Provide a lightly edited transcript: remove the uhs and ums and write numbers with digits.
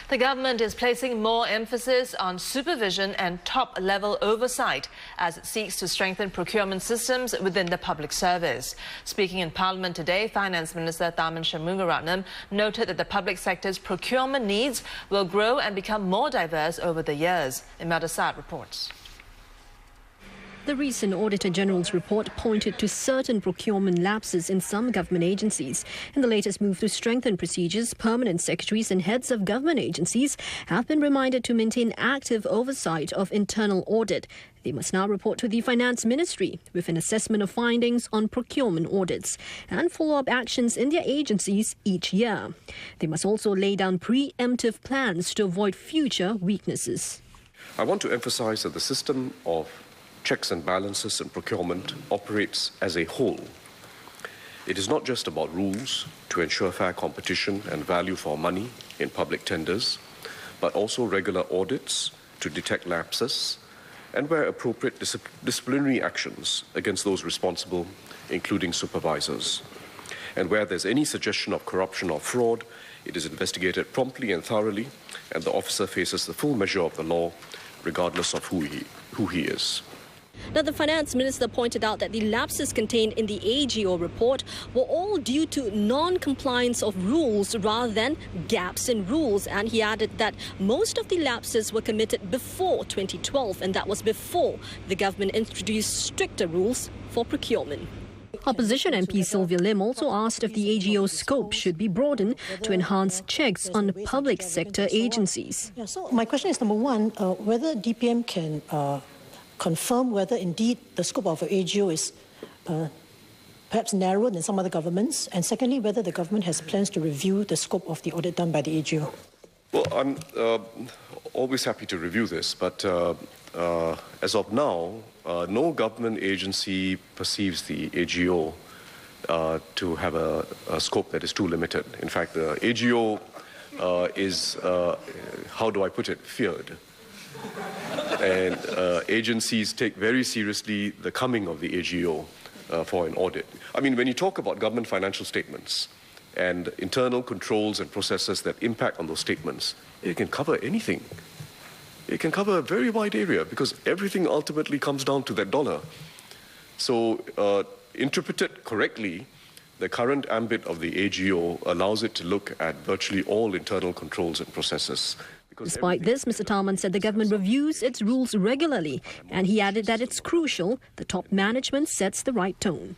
The government is placing more emphasis on supervision and top-level oversight as it seeks to strengthen procurement systems within the public service. Speaking in Parliament today, Finance Minister Tharman Shanmugaratnam noted that the public sector's procurement needs will grow and become more diverse over the years. Imelda Saad reports. The recent Auditor-General's report pointed to certain procurement lapses in some government agencies. In the latest move to strengthen procedures, permanent secretaries and heads of government agencies have been reminded to maintain active oversight of internal audit. They must now report to the Finance Ministry with an assessment of findings on procurement audits and follow-up actions in their agencies each year. They must also lay down pre-emptive plans to avoid future weaknesses. I want to emphasize that the system of checks and balances in procurement operates as a whole. It is not just about rules to ensure fair competition and value for money in public tenders, but also regular audits to detect lapses and where appropriate disciplinary actions against those responsible, including supervisors. And where there's any suggestion of corruption or fraud, it is investigated promptly and thoroughly, and the officer faces the full measure of the law, regardless of who he is. Now, the Finance Minister pointed out that the lapses contained in the AGO report were all due to non-compliance of rules rather than gaps in rules. And he added that most of the lapses were committed before 2012, and that was before the government introduced stricter rules for procurement. Opposition MP Sylvia Lim also asked if the AGO's scope should be broadened to enhance checks on public sector agencies. Yeah, so my question is, number one, whether DPM can confirm whether indeed the scope of the AGO is perhaps narrower than some other governments, and secondly, whether the government has plans to review the scope of the audit done by the AGO. Well, I'm always happy to review this, but as of now, no government agency perceives the AGO to have a scope that is too limited. In fact, the AGO is, how do I put it, feared. And agencies take very seriously the coming of the AGO for an audit. I mean, when you talk about government financial statements and internal controls and processes that impact on those statements, it can cover anything. It can cover a very wide area because everything ultimately comes down to that dollar. So, interpreted correctly, the current ambit of the AGO allows it to look at virtually all internal controls and processes. Despite this, Mr. Tharman said the government reviews its rules regularly, and he added that it's crucial the top management sets the right tone.